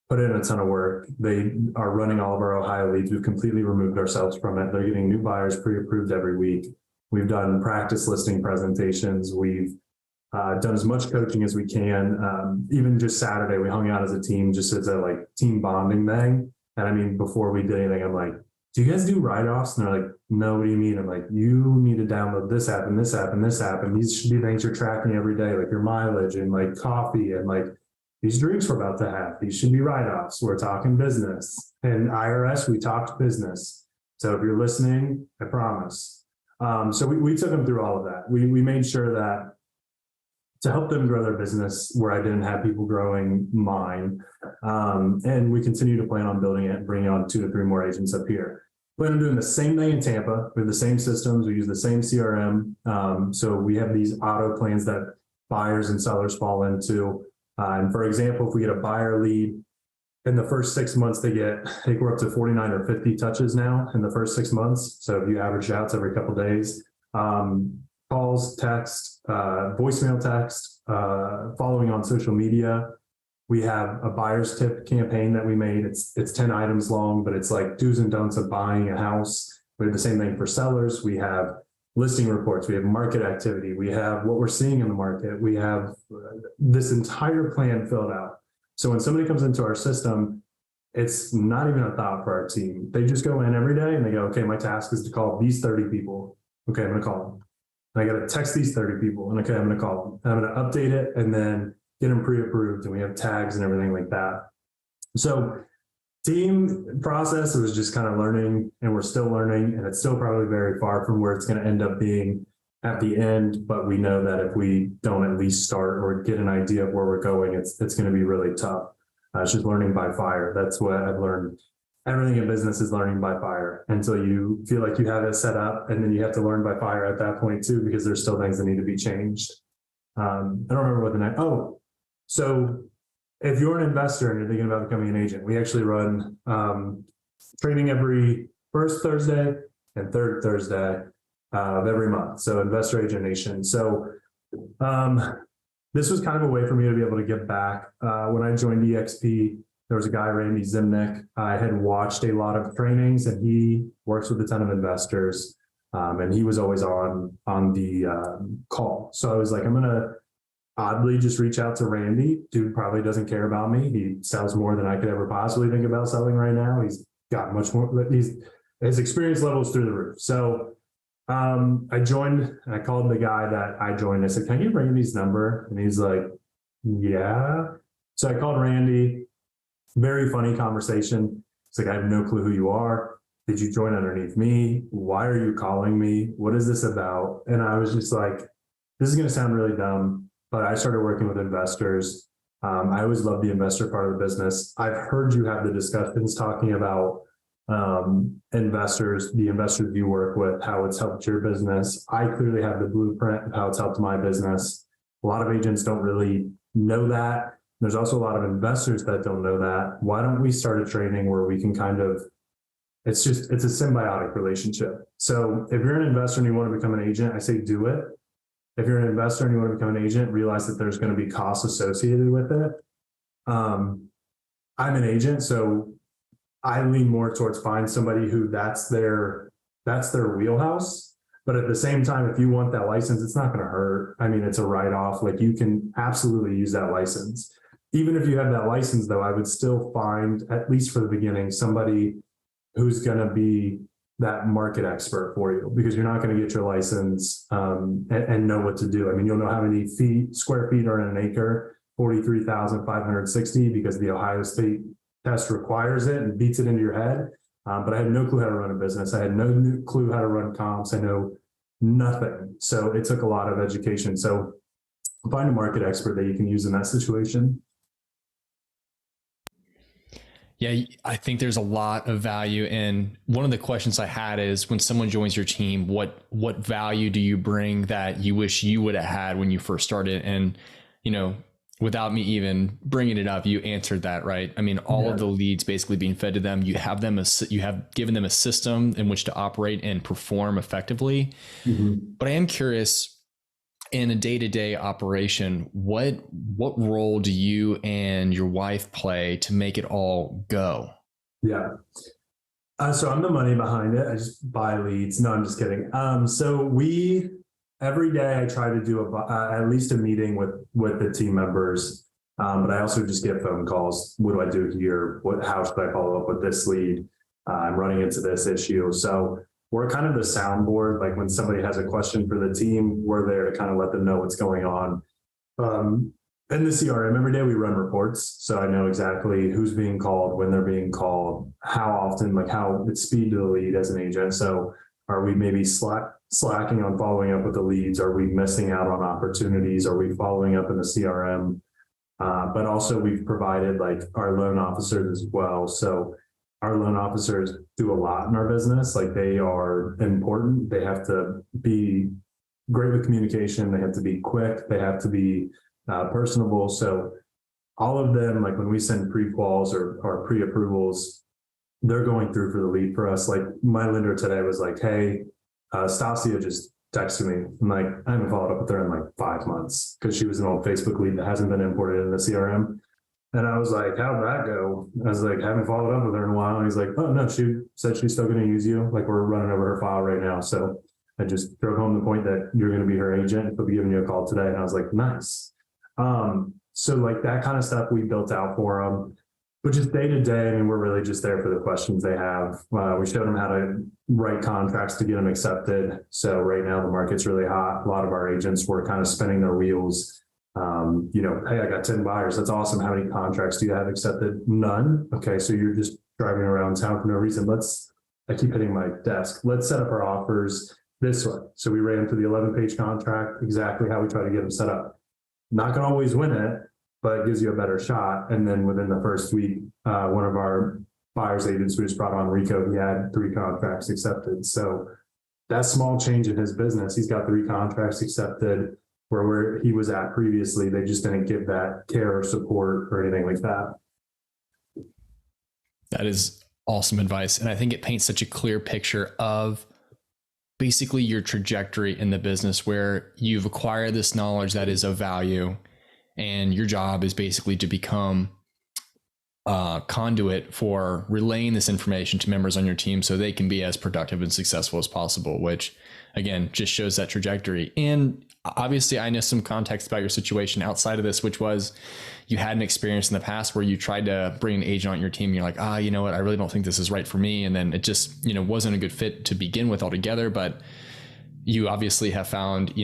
put in a ton of work. They are running all of our Ohio leads. We've completely removed ourselves from it. They're getting new buyers pre-approved every week. We've done practice listing presentations. We've done as much coaching as we can. Even just Saturday, we hung out as a team, just as a like team bonding thing. And I mean, before we did anything, I'm like, do you guys do write-offs? And they're like, no, what do you mean? I'm like, you need to download this app and this app and this app. And these should be things you're tracking every day, like your mileage and like coffee and like these drinks we're about to have. These should be write-offs. We're talking business. And IRS, we talked business. So if you're listening, I promise. So we took them through all of that. We made sure that to help them grow their business where I didn't have people growing mine. And we continue to plan on building it and bringing on 2 to 3 more agents up here. Plan on doing the same thing in Tampa. We have the same systems. We use the same CRM. So we have these auto plans that buyers and sellers fall into. And for example, if we get a buyer lead in the first 6 months, I think we're up to 49 or 50 touches now in the first 6 months. So if you average outs every couple of days, calls, text, voicemail text, following on social media. We have a buyer's tip campaign that we made. It's 10 items long, but it's like do's and don'ts of buying a house. We have the same thing for sellers. We have listing reports. We have market activity. We have what we're seeing in the market. We have this entire plan filled out. So when somebody comes into our system, it's not even a thought for our team. They just go in every day and they go, okay, my task is to call these 30 people. Okay, I'm going to call them. And I got to text these 30 people. And okay, I'm going to call them. I'm going to update it and then get them pre-approved. And we have tags and everything like that. So team process was just kind of learning, and we're still learning, and it's still probably very far from where it's going to end up being at the end. But we know that if we don't at least start or get an idea of where we're going, it's going to be really tough. It's just learning by fire. That's what I've learned. Everything in business is learning by fire until you feel like you have it set up, and then you have to learn by fire at that point too, because there's still things that need to be changed. I don't remember what the next. Oh, so if you're an investor and you're thinking about becoming an agent, we actually run training every first Thursday and third Thursday of every month. So Investor Agent Nation. So this was kind of a way for me to be able to give back. When I joined EXP, there was a guy, Randy Zimnick. I had watched a lot of trainings, and he works with a ton of investors. And he was always on the call. So I was like, I'm going to oddly just reach out to Randy. Dude probably doesn't care about me. He sells more than I could ever possibly think about selling right now. He's got much more. His experience level is through the roof. So I joined, and I called the guy that I joined. I said, can I get Randy's number? And he's like, yeah. So I called Randy. Very funny conversation. It's like, I have no clue who you are. Did you join underneath me? Why are you calling me? What is this about? And I was just like, this is going to sound really dumb, but I started working with investors. I always loved the investor part of the business. I've heard you have the discussions talking about investors, the investors you work with, how it's helped your business. I clearly have the blueprint of how it's helped my business. A lot of agents don't really know that. There's also a lot of investors that don't know that. Why don't we start a training where we can kind of, it's a symbiotic relationship. So if you're an investor and you want to become an agent, I say do it. If you're an investor and you want to become an agent, realize that there's going to be costs associated with it. I'm an agent, so I lean more towards find somebody who that's their wheelhouse. But at the same time, if you want that license, it's not going to hurt. I mean, it's a write-off. Like, you can absolutely use that license. Even if you have that license, though, I would still find, at least for the beginning, somebody who's going to be that market expert for you, because you're not going to get your license and know what to do. I mean, you'll know how many square feet are in an acre, 43,560, because the Ohio State test requires it and beats it into your head. But I had no clue how to run a business. I had no clue how to run comps. I know nothing. So it took a lot of education. So find a market expert that you can use in that situation. Yeah, I think there's a lot of value in. One of the questions I had is, when someone joins your team, what value do you bring that you wish you would have had when you first started? And, you know, without me even bringing it up, you answered that, right? I mean, all of Yeah. the leads basically being fed to them. You have given them a system in which to operate and perform effectively. Mhm. But I am curious, in a day-to-day operation, what role do you and your wife play to make it all go? Yeah. So I'm the money behind it. I just buy leads. No, I'm just kidding. So we every day I try to do at least a meeting with the team members. But I also just get phone calls. What do I do here? How should I follow up with this lead? I'm running into this issue. So we're kind of the soundboard. Like when somebody has a question for the team, we're there to kind of let them know what's going on. Um, in the CRM, every day we run reports. So I know exactly who's being called, when they're being called, how often, like how it's speed to the lead as an agent. So are we maybe slacking on following up with the leads? Are we missing out on opportunities? Are we following up in the CRM? But also we've provided like our loan officers as well. So our loan officers do a lot in our business. Like they are important. They have to be great with communication. They have to be quick. They have to be personable. So all of them, like when we send pre-quals or pre-approvals, they're going through for the lead for us. Like my lender today was like, hey, Stasia just texted me. I'm like, I haven't followed up with her in like 5 months because she was an old Facebook lead that hasn't been imported in the CRM. And I was like, how'd that go? I was like, haven't followed up with her in a while. And he's like, oh no, she said she's still going to use you. Like we're running over her file right now. So I just drove home the point that you're going to be her agent. She'll be giving you a call today. And I was like, nice. So like that kind of stuff we built out for them. But just day to day, I mean, we're really just there for the questions they have. We showed them how to write contracts to get them accepted. So right now the market's really hot. A lot of our agents were kind of spinning their wheels. Hey, I got 10 buyers. That's awesome. How many contracts do you have accepted? None. Okay, so you're just driving around town for no reason. I keep hitting my desk. Let's set up our offers this way. So we ran through the 11-page contract, exactly how we try to get them set up. Not going to always win it, but it gives you a better shot. And then within the first week, one of our buyers agents we just brought on, Rico, he had 3 contracts accepted. So that small change in his business, he's got 3 contracts accepted, where he was at previously, they just didn't give that care or support or anything like that. That is awesome advice. And I think it paints such a clear picture of basically your trajectory in the business, where you've acquired this knowledge that is of value, and your job is basically to become a conduit for relaying this information to members on your team so they can be as productive and successful as possible, which again just shows that trajectory. And obviously I know some context about your situation outside of this, which was you had an experience in the past where you tried to bring an agent on your team. You're like, you know what, I really don't think this is right for me. And then it just, wasn't a good fit to begin with altogether. But you obviously have found,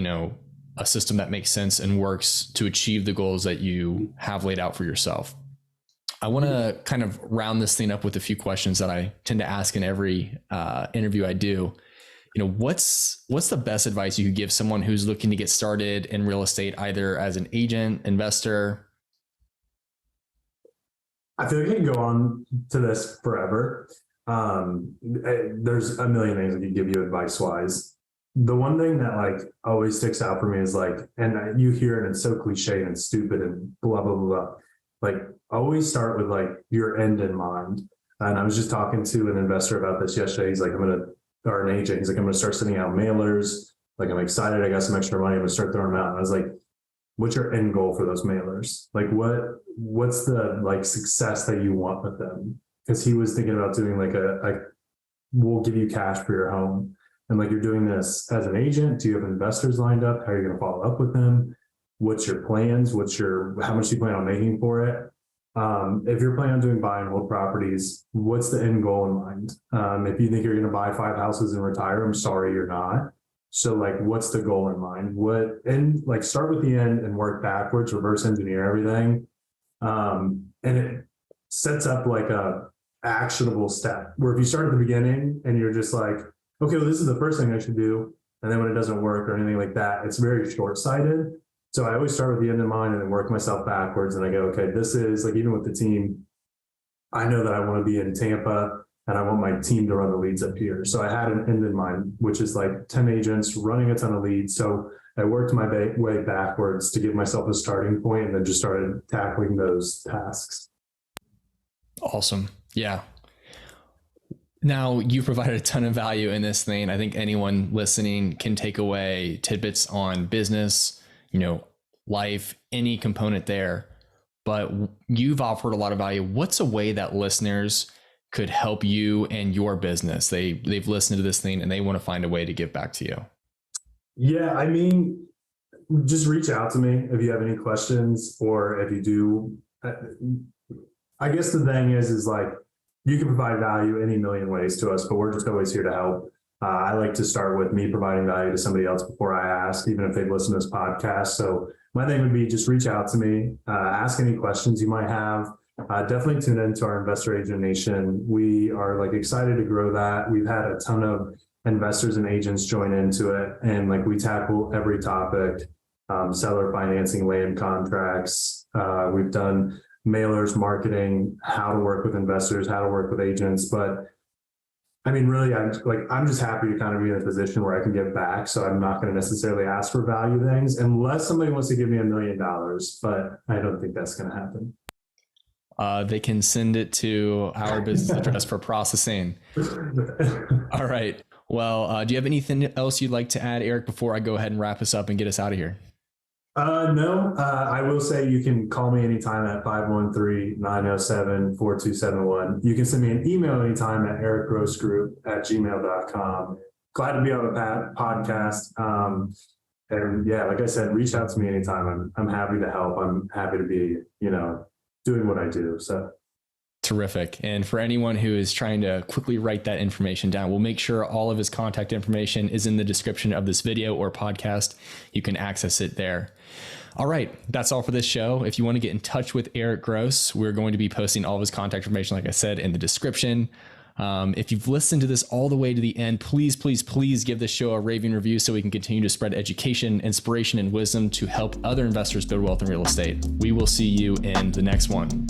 a system that makes sense and works to achieve the goals that you have laid out for yourself. I want to kind of round this thing up with a few questions that I tend to ask in every interview I do. What's the best advice you could give someone who's looking to get started in real estate, either as an agent, investor? I feel like I can go on to this forever. There's a million things I could give you advice wise. The one thing that like always sticks out for me is like, and you hear it and it's so cliche and stupid and blah, blah, blah, blah. Like always start with like your end in mind. And I was just talking to an investor about this yesterday. He's like, or an agent. He's like, I'm going to start sending out mailers. Like, I'm excited. I got some extra money. I'm going to start throwing them out. And I was like, what's your end goal for those mailers? Like, what's the like success that you want with them? Because he was thinking about doing like we'll give you cash for your home. And like, you're doing this as an agent. Do you have investors lined up? How are you going to follow up with them? What's your plans? How much do you plan on making for it? If you're planning on doing buy and hold properties, what's the end goal in mind? If you think you're going to buy 5 houses and retire, I'm sorry, you're not. So like, what's the goal in mind? And like start with the end and work backwards, reverse engineer everything. And it sets up like a actionable step where if you start at the beginning and you're just like, okay, well, this is the first thing I should do. And then when it doesn't work or anything like that, it's very short-sighted. So I always start with the end in mind and then work myself backwards. And I go, okay, this is like, even with the team, I know that I want to be in Tampa and I want my team to run the leads up here. So I had an end in mind, which is like 10 agents running a ton of leads. So I worked my way backwards to give myself a starting point and then just started tackling those tasks. Awesome. Yeah. Now, you provided a ton of value in this thing. I think anyone listening can take away tidbits on business, life, any component there. But you've offered a lot of value. What's a way that listeners could help you and your business? They've listened to this thing and they want to find a way to give back to you. Yeah, I mean, just reach out to me if you have any questions, or if you do. I guess the thing is like, you can provide value any million ways to us, but we're just always here to help. I like to start with me providing value to somebody else before I ask, even if they've listened to this podcast. So my thing would be just reach out to me, ask any questions you might have. Definitely tune into our Investor Agent Nation. We are like excited to grow that. We've had a ton of investors and agents join into it, and like we tackle every topic, seller financing, land contracts. We've done mailers, marketing, how to work with investors, how to work with agents. But I mean, really, I'm just happy to kind of be in a position where I can give back. So I'm not going to necessarily ask for value things unless somebody wants to give me $1 million, but I don't think that's going to happen. They can send it to our business address for processing. All right. Well, do you have anything else you'd like to add, Eric, before I go ahead and wrap us up and get us out of here? No, I will say you can call me anytime at 513-907-4271. You can send me an email anytime at ericgrossgroup@gmail.com. Glad to be on the podcast. And yeah, like I said, reach out to me anytime. I'm happy to help. I'm happy to be, doing what I do. So. Terrific. And for anyone who is trying to quickly write that information down, we'll make sure all of his contact information is in the description of this video or podcast. You can access it there. All right. That's all for this show. If you want to get in touch with Eric Gross, we're going to be posting all of his contact information, like I said, in the description. If you've listened to this all the way to the end, please, please, please give this show a raving review so we can continue to spread education, inspiration, and wisdom to help other investors build wealth in real estate. We will see you in the next one.